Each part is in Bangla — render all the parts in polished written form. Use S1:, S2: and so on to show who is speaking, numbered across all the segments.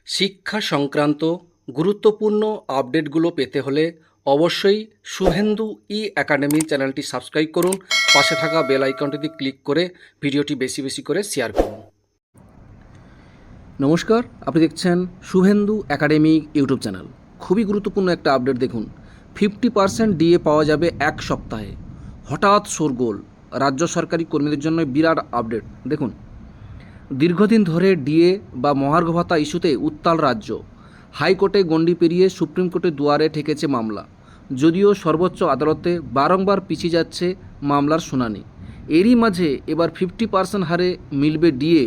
S1: শিক্ষা সংক্রান্ত গুরুত্বপূর্ণ আপডেটগুলো পেতে হলে অবশ্যই শুভেন্দু ই একাডেমি চ্যানেলটি সাবস্ক্রাইব করুন। পাশে থাকা বেল আইকনটিতে ক্লিক করে ভিডিওটি বেশি বেশি করে শেয়ার করুন। নমস্কার, আপনি দেখছেন শুভেন্দু একাডেমি ইউটিউব চ্যানেল। খুবই গুরুত্বপূর্ণ একটা আপডেট দেখুন। 50% ডিএ পাওয়া যাবে এক সপ্তাহে। হঠাৎ শোরগোল, রাজ্য সরকারি কর্মীদের জন্য বিরাট আপডেট। দেখুন, দীর্ঘদিন ধরে ডিএ বা মহার্ঘ ভাতা ইস্যুতে উত্তাল রাজ্য। হাইকোর্টে গণ্ডি পেরিয়ে সুপ্রিম কোর্টের দুয়ারে ঠেকেছে মামলা। যদিও সর্বোচ্চ আদালতে বারংবার পিছিয়ে যাচ্ছে মামলার শুনানি। এরই মাঝে এবার 50% হারে মিলবে ডিএ,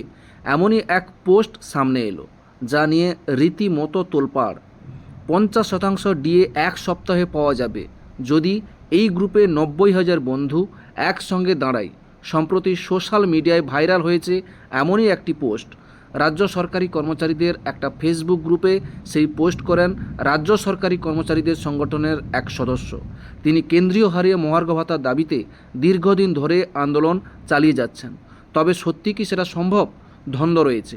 S1: এমনই এক পোস্ট সামনে এলো, যা নিয়ে রীতিমতো তোলপাড়। 50% ডিএ এক সপ্তাহে পাওয়া যাবে যদি এই গ্রুপে 90,000 বন্ধু একসঙ্গে দাঁড়ায়। সম্প্রতি সোশ্যাল মিডিয়ায় ভাইরাল হয়েছে এমনই একটি পোস্ট। রাজ্য সরকারি কর্মচারীদের একটা ফেসবুক গ্রুপে সেই পোস্ট করেন রাজ্য সরকারি কর্মচারীদের সংগঠনের এক সদস্য। তিনি কেন্দ্রীয় হারে মহার্ঘ ভাতার দাবিতে দীর্ঘদিন ধরে আন্দোলন চালিয়ে যাচ্ছেন। তবে সত্যি কি সেটা সম্ভব? দ্বন্দ্ব রয়েছে।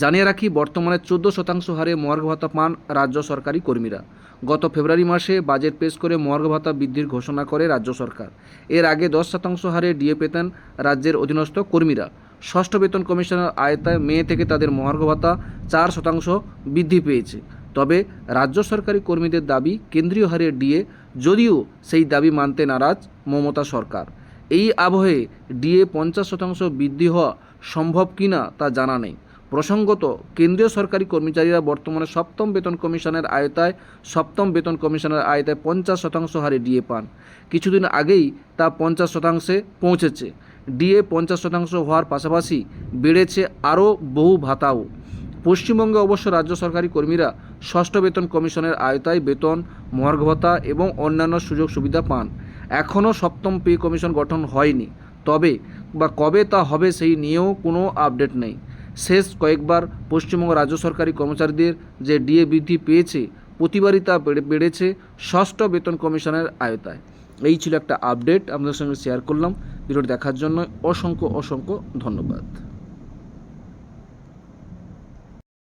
S1: জানিয়ে রাখি, বর্তমানে 14% হারে মহার্ঘ ভাতা পান রাজ্য সরকারি কর্মীরা। গত ফেব্রুয়ারি মাসে বাজেট পেশ করে মহার্ঘ ভাতা বৃদ্ধির ঘোষণা করে রাজ্য সরকার। এর আগে 10% হারে ডিএ পেতেন রাজ্যের অধীনস্থ কর্মীরা। ষষ্ঠ বেতন কমিশনের আওতায় মে থেকে তাদের মহার্ঘ ভাতা 4% বৃদ্ধি পেয়েছে। তবে রাজ্য সরকারি কর্মীদের দাবি কেন্দ্রীয় হারে ডিএ, যদিও সেই দাবি মানতে নারাজ মমতা সরকার। এই আবহে ডিএ 50% বৃদ্ধি হওয়া সম্ভব কিনা তা জানা নেই। প্রসঙ্গত, কেন্দ্রীয় সরকারি কর্মচারীরা বর্তমানে সপ্তম বেতন কমিশনের আওতায় 50% হারে ডিএ পান। কিছুদিন আগেই তা 50%-এ পৌঁছেছে। ডিএ 50% হওয়ার পাশাপাশি বেড়েছে আরও বহু ভাতাও। পশ্চিমবঙ্গে অবশ্য রাজ্য সরকারি কর্মীরা ষষ্ঠ বেতন কমিশনের আওতায় বেতন, মহার্ঘ ভাতা এবং অন্যান্য সুযোগ সুবিধা পান। এখনও সপ্তম পে কমিশন গঠন হয়নি, তবে কবে তা হবে সেই নিয়েও কোনো আপডেট নেই। শেষ কয়েকবার পশ্চিমবঙ্গ রাজ্য সরকারি কর্মচারীদের যে ডিএ বৃদ্ধি পেয়েছে, প্রতিবারই তা বেড়েছে ষষ্ঠ বেতন কমিশনের আওতায়। এই ছিল একটা আপডেট, আপনাদের সঙ্গে শেয়ার করলাম। ভিডিওটি দেখার জন্য অসংখ্য ধন্যবাদ।